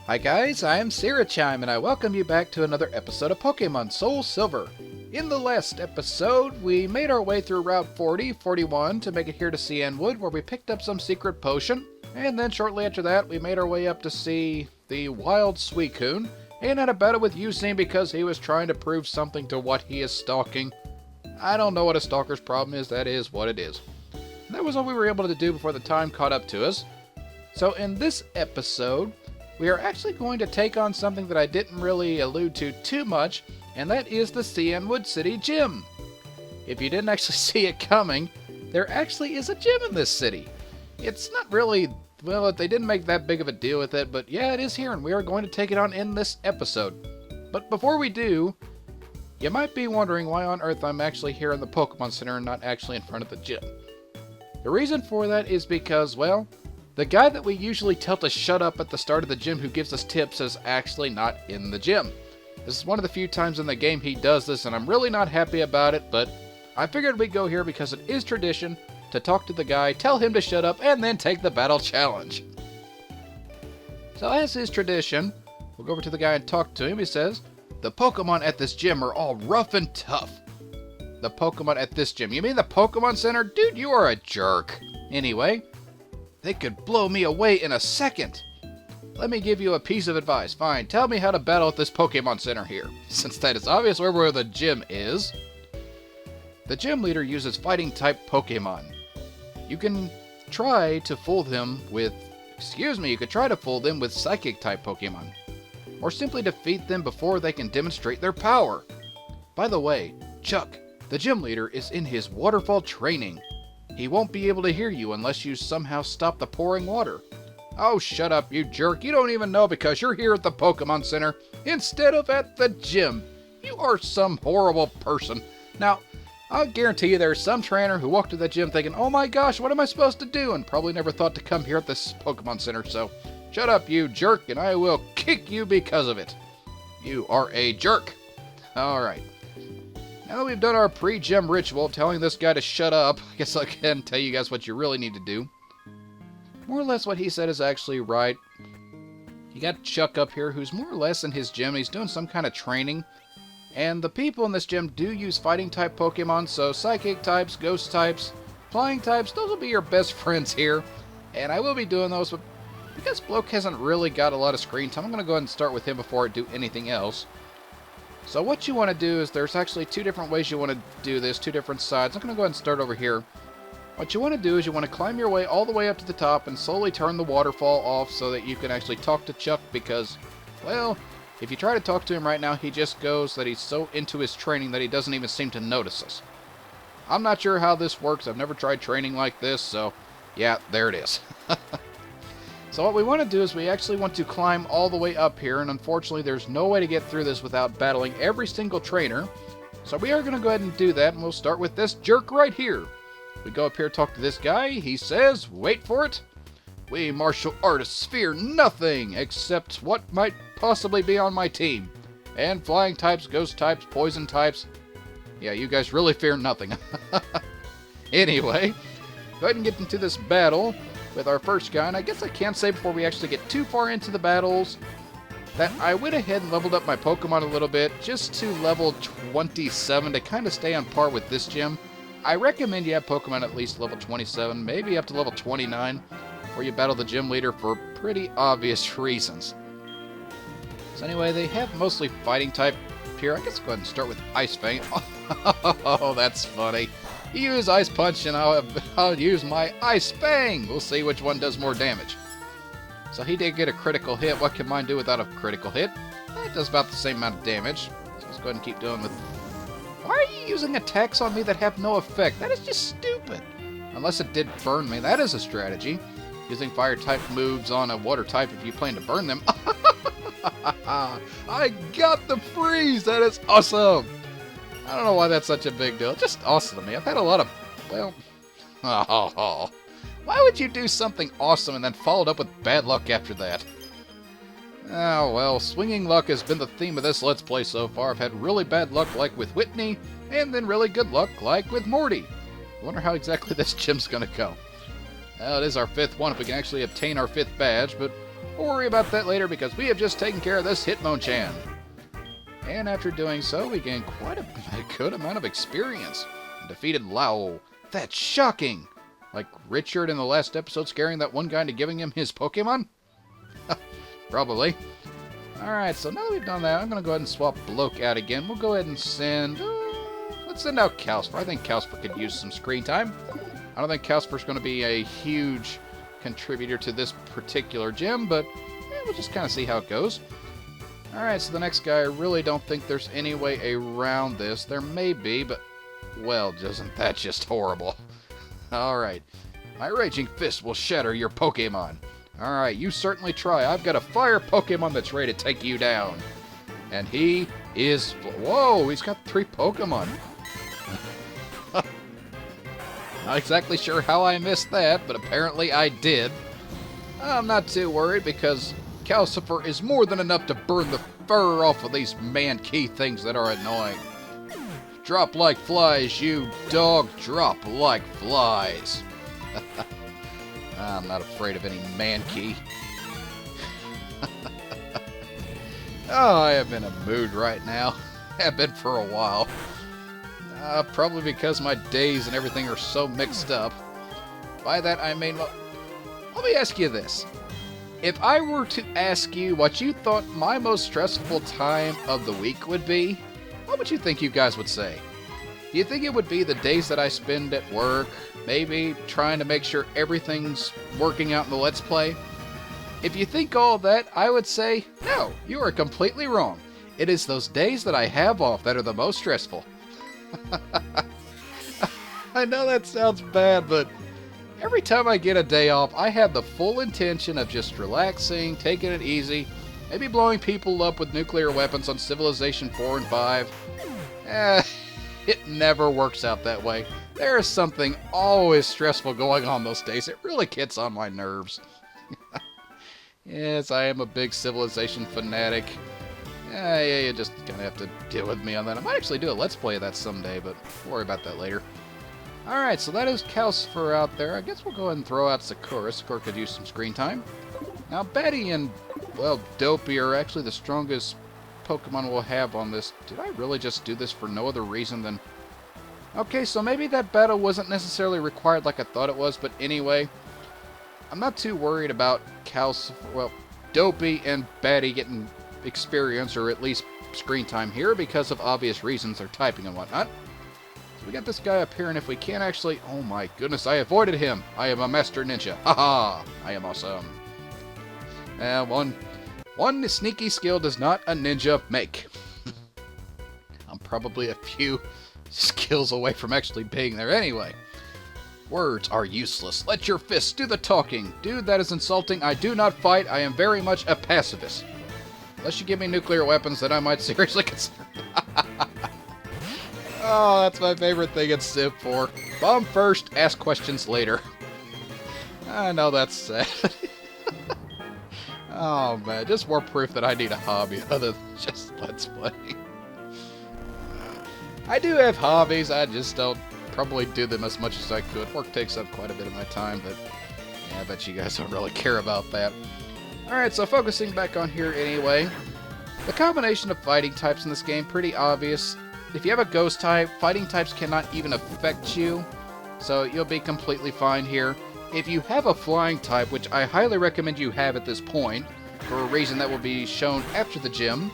Hi guys, I am Syrachime and I welcome you back to another episode of Pokemon SoulSilver. In the last episode, we made our way through Route 41 to make it here to Cianwood, where we picked up some secret potion, and then shortly after that we made our way up to see the wild Suicune, and had a battle with Usain because he was trying to prove something to what he is stalking. I don't know what a stalker's problem is, that is what it is. And that was all we were able to do before the time caught up to us. So in this episode, we are actually going to take on something that I didn't really allude to too much, and that is the Cianwood City gym. If you didn't actually see it coming, there actually is a gym in this city. It's not really, well, they didn't make that big of a deal with it, but yeah, it is here, and we are going to take it on in this episode. But before we do, you might be wondering why on earth I'm actually here in the Pokemon Center and not actually in front of the gym. The reason for that is because, well, the guy that we usually tell to shut up at the start of the gym who gives us tips is actually not in the gym. This is one of the few times in the game he does this, and I'm really not happy about it, but I figured we'd go here because it is tradition to talk to the guy, tell him to shut up, and then take the battle challenge. So as is tradition, we'll go over to the guy and talk to him. He says, "The Pokemon at this gym are all rough and tough." The Pokemon at this gym? You mean the Pokemon Center? Dude, you are a jerk. Anyway, they could blow me away in a second. Let me give you a piece of advice. Fine, tell me how to battle at this Pokemon Center here, since that is obviously where the gym is. The gym leader uses fighting-type Pokemon. You can try to fool them with... you could try to fool them with Psychic-type Pokemon. Or simply defeat them before they can demonstrate their power. By the way, Chuck, the gym leader, is in his waterfall training. He won't be able to hear you unless you somehow stop the pouring water. Oh, shut up, you jerk. You don't even know because you're here at the Pokemon Center instead of at the gym. You are some horrible person. Now, I'll guarantee you there's some trainer who walked to the gym thinking, oh my gosh, what am I supposed to do? And probably never thought to come here at this Pokemon Center. So, shut up, you jerk, and I will kick you because of it. You are a jerk. Alright. Now that we've done our pre-gym ritual telling this guy to shut up, I guess I can tell you guys what you really need to do. More or less what he said is actually right. You got Chuck up here who's more or less in his gym. He's doing some kind of training. And the people in this gym do use fighting type Pokemon, so psychic types, ghost types, flying types, those will be your best friends here. And I will be doing those, but because Bloke hasn't really got a lot of screen time, I'm going to go ahead and start with him before I do anything else. So what you want to do is there's actually two different ways you want to do this, two different sides. I'm going to go ahead and start over here. What you want to do is you want to climb your way all the way up to the top and slowly turn the waterfall off so that you can actually talk to Chuck because, well, if you try to talk to him right now, he just goes that he's so into his training that he doesn't even seem to notice us. I'm not sure how this works. I've never tried training like this, so yeah, there it is. So what we want to do is we actually want to climb all the way up here, and unfortunately there's no way to get through this without battling every single trainer. So we are going to go ahead and do that, and we'll start with this jerk right here. We go up here, talk to this guy. He says, wait for it, "We martial artists fear nothing except what might possibly be on my team. And flying types, ghost types, poison types. Yeah, you guys really fear nothing." Anyway, go ahead and get into this battle with our first guy. And I guess I can say before we actually get too far into the battles that I went ahead and leveled up my Pokemon a little bit just to level 27 to kind of stay on par with this gym. I recommend you have Pokemon at least level 27, maybe up to level 29, where you battle the gym leader for pretty obvious reasons. So anyway, they have mostly fighting type here. I guess go ahead and start with Ice Fang. Oh, that's funny. You use Ice Punch and I'll use my Ice Fang. We'll see which one does more damage. So he did get a critical hit. What can mine do without a critical hit? It does about the same amount of damage. So let's go ahead and keep doing with... Why are you using attacks on me that have no effect? That is just stupid. Unless it did burn me. That is a strategy. Using fire type moves on a water type if you plan to burn them. I got the freeze. That is awesome. I don't know why that's such a big deal. It's just awesome to me. I've had a lot of, well... Why would you do something awesome and then follow it up with bad luck after that? Oh, well, swinging luck has been the theme of this Let's Play so far. I've had really bad luck like with Whitney, and then really good luck like with Morty. I wonder how exactly this gym's gonna go. Well, it is our 5th one if we can actually obtain our 5th badge, but We'll worry about that later because we have just taken care of this Hitmonchan. And after doing so, we gained quite a good amount of experience. And defeated Lao. That's shocking! Like Richard in the last episode scaring that one guy into giving him his Pokemon? Probably. Alright, so now that we've done that, I'm going to go ahead and swap Bloke out again. We'll go ahead and send... let's send out Calcifer. I think Calcifer could use some screen time. I don't think Calcifer's going to be a huge contributor to this particular gym, but we'll just kind of see how it goes. Alright, so the next guy, I really don't think there's any way around this. There may be, but, well, isn't that just horrible? Alright, my Raging Fist will shatter your Pokemon. Alright, you certainly try. I've got a fire Pokemon that's ready to take you down. And he is... whoa, he's got 3 Pokemon. Not exactly sure how I missed that, but apparently I did. I'm not too worried because Calcifer is more than enough to burn the fur off of these Mankey things that are annoying. Drop like flies, you dog. Drop like flies. I'm not afraid of any Mankey. Oh, I am in a mood right now. Have been for a while. Probably because my days and everything are so mixed up. By that I mean, well, let me ask you this. If I were to ask you what you thought my most stressful time of the week would be, what would you think you guys would say? Do you think it would be the days that I spend at work, maybe trying to make sure everything's working out in the Let's Play? If you think all that, I would say, no, you are completely wrong. It is those days that I have off that are the most stressful. I know that sounds bad, but every time I get a day off, I have the full intention of just relaxing, taking it easy, maybe blowing people up with nuclear weapons on Civilization 4 and 5. It never works out that way. There is something always stressful going on those days. It really gets on my nerves. Yes, I am a big Civilization fanatic. Yeah, you just kind of have to deal with me on that. I might actually do a Let's Play of that someday, but we'll worry about that later. Alright, so that is Calcifer out there. I guess we'll go ahead and throw out Sakura. Sakura could use some screen time. Now, Betty and, well, Dopey are actually the strongest Pokemon we'll have on this. Did I really just do this for no other reason than... Okay, so maybe that battle wasn't necessarily required like I thought it was, but anyway, I'm not too worried about Calcifer, well, Dopey and Betty getting experience, or at least screen time here, because of obvious reasons, they're typing and whatnot. So we got this guy up here, and if we can't actually... oh my goodness, I avoided him! I am a master ninja! Haha! I am awesome! One sneaky skill does not a ninja make. I'm probably a few skills away from actually being there anyway. Words are useless. Let your fists do the talking. Dude, that is insulting. I do not fight. I am very much a pacifist. Unless you give me nuclear weapons, then I might seriously consider... Oh, that's my favorite thing in Civ 4. Bomb first, ask questions later. I know that's sad. Oh man, just more proof that I need a hobby other than just Let's Play. I do have hobbies, I just don't probably do them as much as I could. Work takes up quite a bit of my time, but yeah, I bet you guys don't really care about that. Alright, so focusing back on here anyway. The combination of fighting types in this game, pretty obvious. If you have a ghost type, fighting types cannot even affect you, so you'll be completely fine here. If you have a flying type, which I highly recommend you have at this point, for a reason that will be shown after the gym,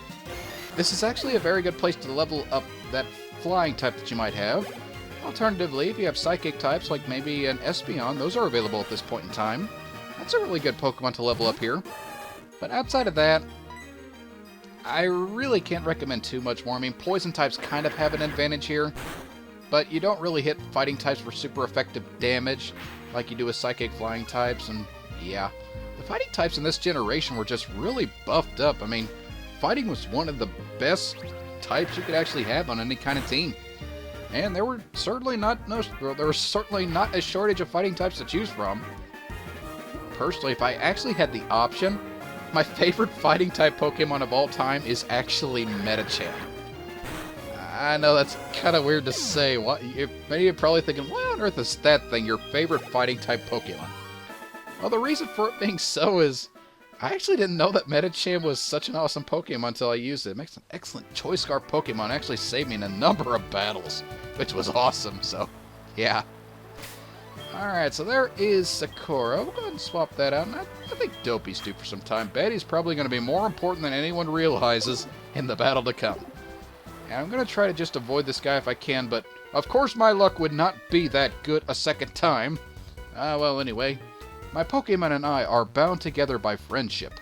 this is actually a very good place to level up that flying type that you might have. Alternatively, if you have psychic types, like maybe an Espeon, those are available at this point in time. That's a really good Pokemon to level up here. But outside of that, I really can't recommend too much more. I mean, poison types kind of have an advantage here, but you don't really hit fighting types for super effective damage like you do with psychic flying types, and yeah. The fighting types in this generation were just really buffed up. I mean, fighting was one of the best types you could actually have on any kind of team. And there was certainly not a shortage of fighting types to choose from. Personally, if I actually had the option, my favorite fighting type Pokemon of all time is actually Medicham. I know that's kind of weird to say. Many of you are probably thinking, why on earth is that thing your favorite fighting type Pokemon? Well, the reason for it being so is I actually didn't know that Medicham was such an awesome Pokemon until I used it. It makes an excellent Choice Scarf Pokemon. It actually saved me in a number of battles, which was awesome, so yeah. Alright, so there is Sakura. We'll go ahead and swap that out. And I think Dopey's due for some time. Betty's probably going to be more important than anyone realizes in the battle to come. And I'm going to try to just avoid this guy if I can, but of course my luck would not be that good a second time. Well, anyway, my Pokemon and I are bound together by friendship.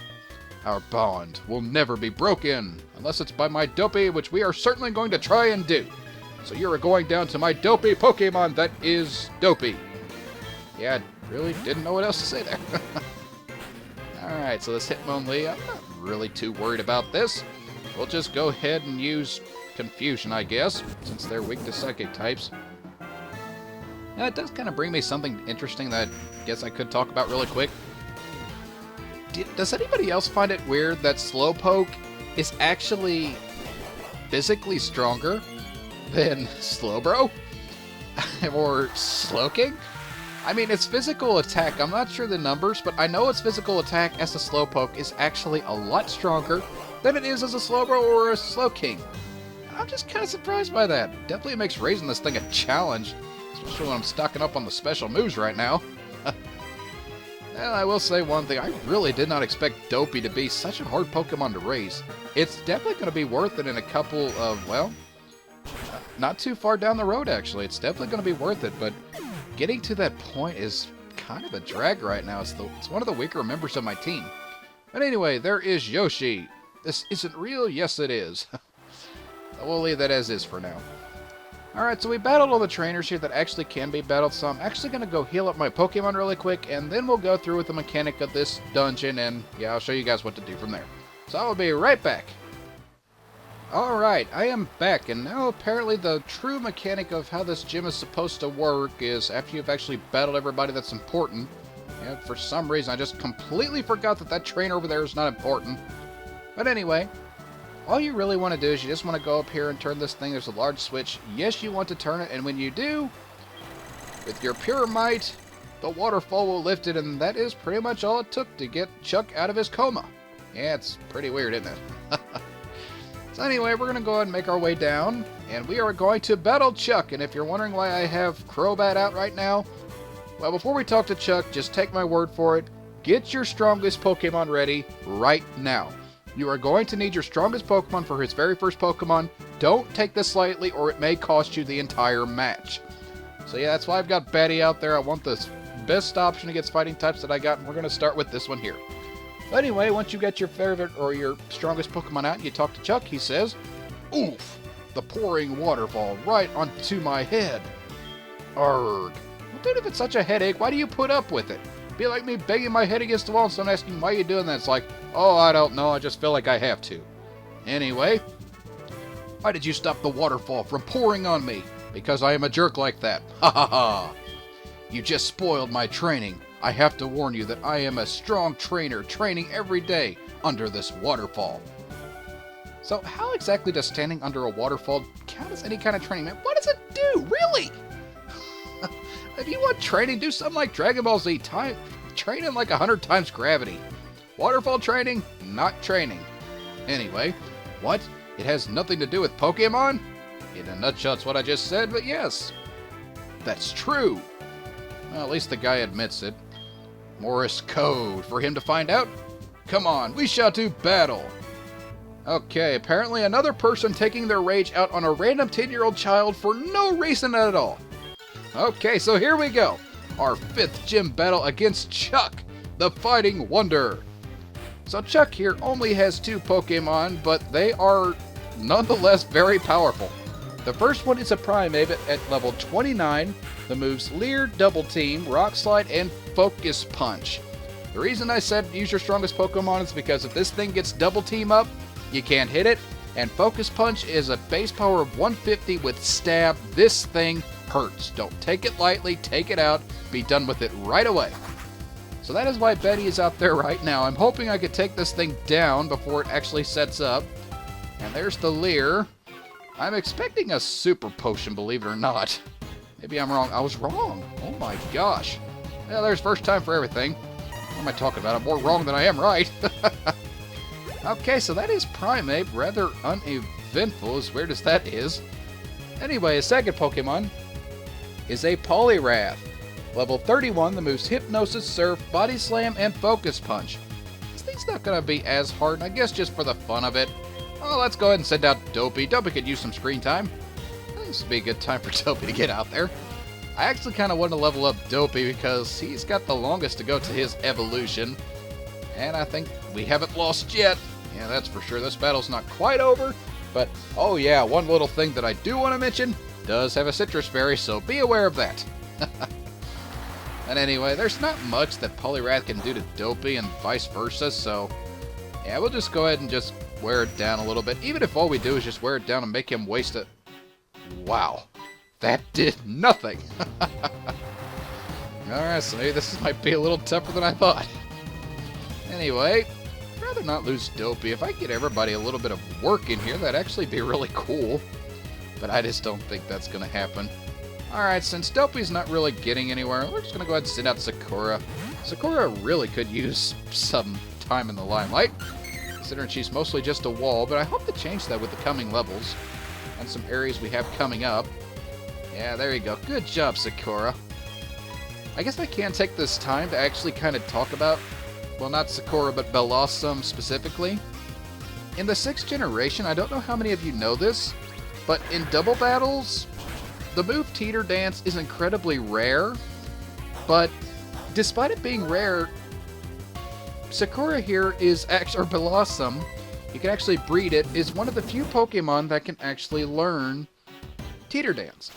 Our bond will never be broken, unless it's by my Dopey, which we are certainly going to try and do. So you're going down to my Dopey Pokemon that is Dopey. Yeah, I really didn't know what else to say there. Alright, so this Hitmonlee, I'm not really too worried about this. We'll just go ahead and use Confusion, I guess, since they're weak to Psychic types. Now, it does kind of bring me something interesting that I guess I could talk about really quick. Does anybody else find it weird that Slowpoke is actually physically stronger than Slowbro? Or Slowking? I mean, its physical attack, I'm not sure the numbers, but I know its physical attack as a Slowpoke is actually a lot stronger than it is as a Slowbro or a Slowking. I'm just kind of surprised by that. Definitely makes raising this thing a challenge, especially when I'm stocking up on the special moves right now. And I will say one thing, I really did not expect Dopey to be such a hard Pokemon to raise. It's definitely going to be worth it in a couple of, well, not too far down the road actually. It's definitely going to be worth it, but getting to that point is kind of a drag right now. It's one of the weaker members of my team. But anyway, there is Yoshi. This isn't real? Yes, it is. We'll leave that as is for now. Alright, so we battled all the trainers here that actually can be battled, so I'm actually going to go heal up my Pokemon really quick, and then we'll go through with the mechanic of this dungeon, and yeah, I'll show you guys what to do from there. So I will be right back. Alright, I am back, and now apparently the true mechanic of how this gym is supposed to work is after you've actually battled everybody that's important. And for some reason, I just completely forgot that that trainer over there is not important. But anyway, all you really want to do is you just want to go up here and turn this thing. There's a large switch. Yes, you want to turn it, and when you do, with your pure might, the waterfall will lift it, and that is pretty much all it took to get Chuck out of his coma. Yeah, it's pretty weird, isn't it? So anyway, we're going to go ahead and make our way down, and we are going to battle Chuck. And if you're wondering why I have Crobat out right now, well, before we talk to Chuck, just take my word for it. Get your strongest Pokemon ready right now. You are going to need your strongest Pokemon for his very first Pokemon. Don't take this lightly, or it may cost you the entire match. So yeah, that's why I've got Betty out there. I want the best option against fighting types that I got, and we're going to start with this one here. But anyway, once you get your favorite or your strongest Pokemon out and you talk to Chuck, he says, "Oof, the pouring waterfall right onto my head. Arrgh. Well, dude, if it's such a headache, why do you put up with it? Be like me banging my head against the wall and someone asking why you doing that. It's like, oh, I don't know, I just feel like I have to. Anyway, why did you stop the waterfall from pouring on me? Because I am a jerk like that. Ha ha ha. You just spoiled my training. I have to warn you that I am a strong trainer training every day under this waterfall." So how exactly does standing under a waterfall count as any kind of training? Man, what does it do? Really? If you want training, do something like Dragon Ball Z. Training like 100 times gravity. Waterfall training? Not training. Anyway, what? It has nothing to do with Pokemon? In a nutshell, it's what I just said, but yes. That's true. Well, at least the guy admits it. Morse code for him to find out? Come on, we shall do battle. Okay, apparently another person taking their rage out on a random 10-year-old child for no reason at all. Okay, so here we go. Our 5th gym battle against Chuck, the Fighting Wonder. So Chuck here only has 2 Pokemon, but they are nonetheless very powerful. The first one is a Primeape at level 29. The moves Leer, Double Team, Rock Slide, and Focus Punch. The reason I said use your strongest Pokemon is because if this thing gets Double Team up, you can't hit it, and Focus Punch is a base power of 150 with Stab. This thing hurts. Don't take it lightly, take it out, be done with it right away. So that is why Betty is out there right now. I'm hoping I could take this thing down before it actually sets up. And there's the Leer. I'm expecting a Super Potion, believe it or not. Maybe I'm wrong. I was wrong. Oh my gosh. Well, there's first time for everything. What am I talking about? I'm more wrong than I am right. Okay, so that is Primeape. Rather uneventful, as weird as that is. Anyway, a second Pokemon is a Poliwrath. Level 31, the moves Hypnosis, Surf, Body Slam, and Focus Punch. This thing's not going to be as hard, I guess just for the fun of it. Oh, let's go ahead and send out Dopey. Dopey could use some screen time. I think this would be a good time for Dopey to get out there. I actually kind of want to level up Dopey because he's got the longest to go to his evolution. And I think we haven't lost yet. Yeah, that's for sure. This battle's not quite over. But, oh yeah, one little thing that I do want to mention does have a Citrus Berry, so be aware of that. And anyway, there's not much that Poliwrath can do to Dopey and vice versa, so yeah, we'll just go ahead and just wear it down a little bit. Even if all we do is just wear it down and make him waste it. Wow, that did nothing. Alright, so maybe this might be a little tougher than I thought. Anyway, I'd rather not lose Dopey. If I get everybody a little bit of work in here, that'd actually be really cool. But I just don't think that's going to happen. Alright, since Dopey's not really getting anywhere, we're just going to go ahead and send out Sakura. Sakura really could use some time in the limelight, considering she's mostly just a wall, but I hope to change that with the coming levels and some areas we have coming up. Yeah, there you go. Good job, Sakura. I guess I can take this time to actually kind of talk about, well, not Sakura, but Bellossom specifically. In the 6th generation, I don't know how many of you know this, but in double battles, the move Teeter Dance is incredibly rare, but despite it being rare, Sakura here is actually, or Bellossom, you can actually breed it, is one of the few Pokemon that can actually learn Teeter Dance.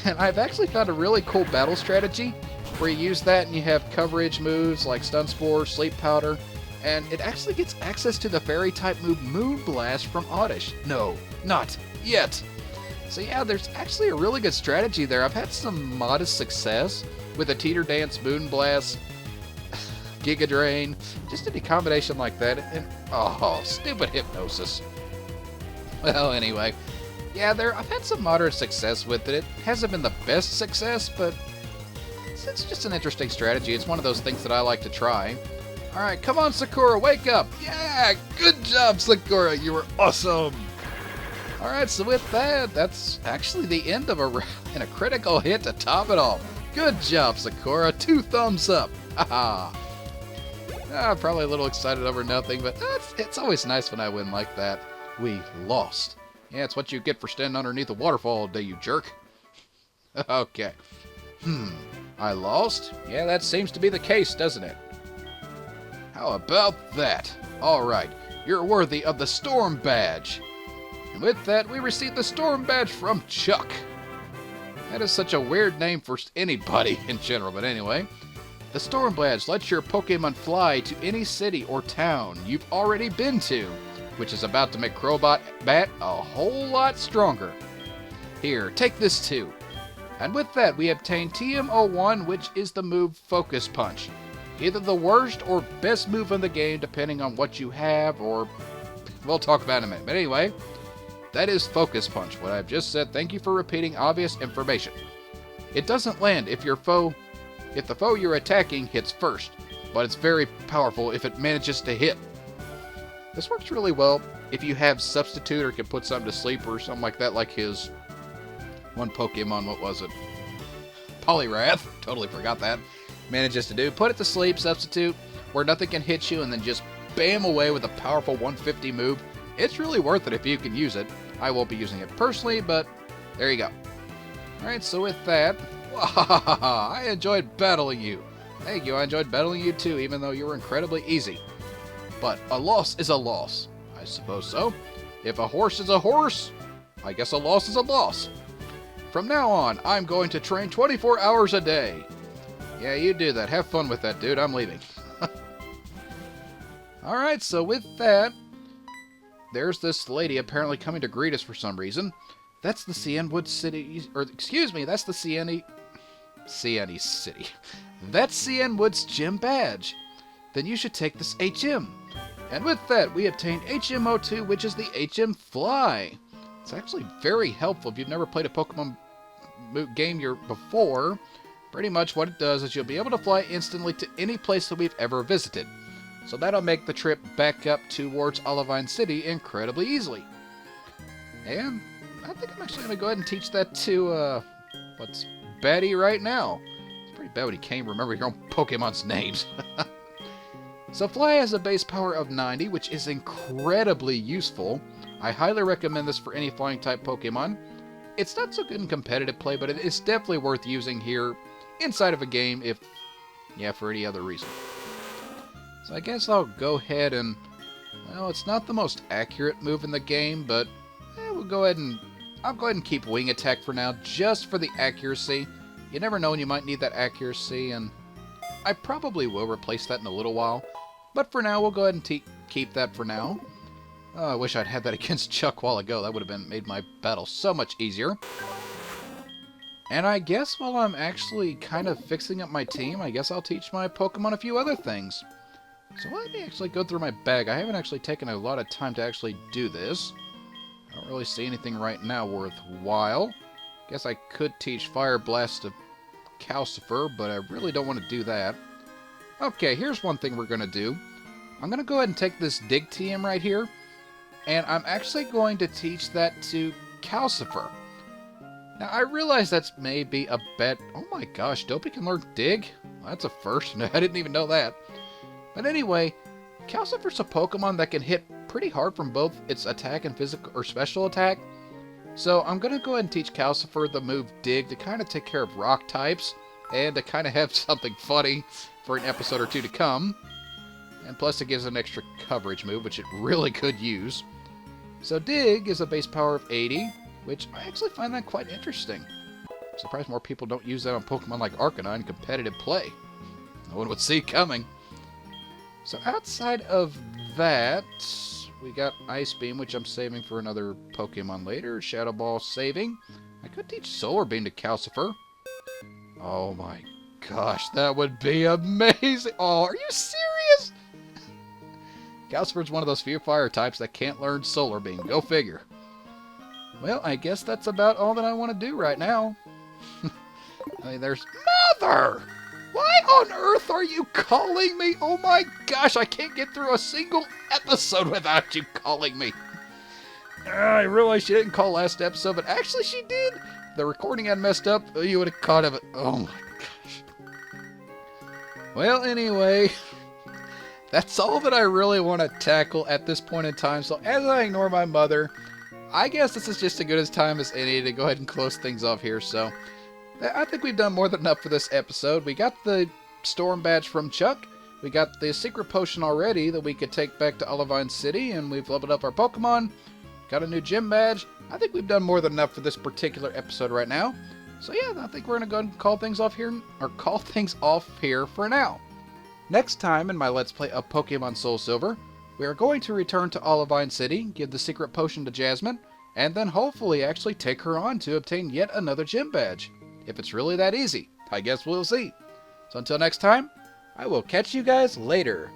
And I've actually found a really cool battle strategy where you use that and you have coverage moves like Stun Spore, Sleep Powder, and it actually gets access to the fairy type move Moonblast from Oddish. No, not yet. So yeah, there's actually a really good strategy there. I've had some modest success with a Teeter Dance, Moonblast, Giga Drain, just any combination like that, and oh, stupid Hypnosis. Well, anyway, yeah, I've had some moderate success with it. It hasn't been the best success, but it's just an interesting strategy. It's one of those things that I like to try. Alright, come on, Sakura, wake up! Yeah, good job, Sakura, you were awesome! Alright, so with that, that's actually the end of a round and a critical hit to top it all. Good job, Sakura, 2 thumbs up! Haha! Probably a little excited over nothing, but it's always nice when I win like that. We lost. Yeah, it's what you get for standing underneath a waterfall all day, you jerk. Okay. I lost? Yeah, that seems to be the case, doesn't it? How about that? Alright, you're worthy of the Storm Badge. And with that, we received the Storm Badge from Chuck. That is such a weird name for anybody in general, but anyway. The Storm Badge lets your Pokemon fly to any city or town you've already been to, which is about to make Crowbat Bat a whole lot stronger. Here, take this too. And with that, we obtain TM01, which is the move Focus Punch. Either the worst or best move in the game, depending on what you have, or we'll talk about it in a minute. But anyway, that is Focus Punch. What I've just said, thank you for repeating obvious information. It doesn't land if the foe you're attacking hits first, but it's very powerful if it manages to hit. This works really well if you have Substitute or can put something to sleep or something like that, like his one Pokemon, what was it? Poliwrath, totally forgot that. Manages to do. Put it to sleep, Substitute, where nothing can hit you, and then just bam away with a powerful 150 move. It's really worth it if you can use it. I won't be using it personally, but there you go. Alright, so with that, I enjoyed battling you. Thank you, I enjoyed battling you too, even though you were incredibly easy. But a loss is a loss. I suppose so. If a horse is a horse, I guess a loss is a loss. From now on, I'm going to train 24 hours a day. Yeah, you do that. Have fun with that, dude. I'm leaving. Alright, so with that, there's this lady apparently coming to greet us for some reason. That's the Cianwood City, or excuse me, that's the Cianwood City. That's Cianwood's gym badge. Then you should take this HM. And with that, we obtain HM02, which is the HM Fly. It's actually very helpful if you've never played a Pokemon game before, Pretty much what it does is you'll be able to fly instantly to any place that we've ever visited. So that'll make the trip back up towards Olivine City incredibly easily. And I think I'm actually going to go ahead and teach that to, what's Betty right now. It's pretty bad when you can't remember your own Pokemon's names. So Fly has a base power of 90, which is incredibly useful. I highly recommend this for any flying type Pokemon. It's not so good in competitive play, but it is definitely worth using here inside of a game if, yeah, for any other reason. So I guess I'll go ahead and, well, it's not the most accurate move in the game, but I'll go ahead and keep Wing Attack for now, just for the accuracy. You never know when you might need that accuracy, and I probably will replace that in a little while. But for now, we'll go ahead and keep that for now. Oh, I wish I'd had that against Chuck a while ago. That would have made my battle so much easier. And I guess while I'm actually kind of fixing up my team, I guess I'll teach my Pokemon a few other things. So let me actually go through my bag. I haven't actually taken a lot of time to actually do this. I don't really see anything right now worthwhile. Guess I could teach Fire Blast to Calcifer, but I really don't want to do that. Okay, here's one thing we're going to do. I'm going to go ahead and take this Dig TM right here, and I'm actually going to teach that to Calcifer. Now, I realize that's maybe a bet. Oh my gosh, Dopey can learn Dig? Well, that's a first. I didn't even know that. But anyway, Calcifer's a Pokemon that can hit pretty hard from both its attack and physical or special attack. So I'm going to go ahead and teach Calcifer the move Dig to kind of take care of rock types and to kind of have something funny for an episode or two to come. And plus it gives an extra coverage move, which it really could use. So Dig is a base power of 80, which I actually find that quite interesting. I'm surprised more people don't use that on Pokemon like Arcanine in competitive play. No one would see it coming. So outside of that, we got Ice Beam, which I'm saving for another Pokemon later. Shadow Ball saving. I could teach Solar Beam to Calcifer. Oh my gosh, that would be amazing. Oh, are you serious? Calcifer's one of those few fire types that can't learn Solar Beam. Go figure. Well, I guess that's about all that I want to do right now. I mean, there's... Mother! Why on earth are you calling me? Oh my gosh, I can't get through a single episode without you calling me. I realized she didn't call last episode, but actually she did. The recording had messed up. You would have caught of it. Oh my gosh. Well, anyway, that's all that I really want to tackle at this point in time. So as I ignore my mother, I guess this is just as good a time as any to go ahead and close things off here. So I think we've done more than enough for this episode. We got the Storm Badge from Chuck. We got the Secret Potion already that we could take back to Olivine City, and we've leveled up our Pokemon. Got a new Gym Badge. I think we've done more than enough for this particular episode right now. So yeah, I think we're going to go ahead and call things off here for now. Next time in my Let's Play of Pokemon SoulSilver, we are going to return to Olivine City, give the Secret Potion to Jasmine, and then hopefully actually take her on to obtain yet another Gym Badge. If it's really that easy, I guess we'll see. So until next time, I will catch you guys later.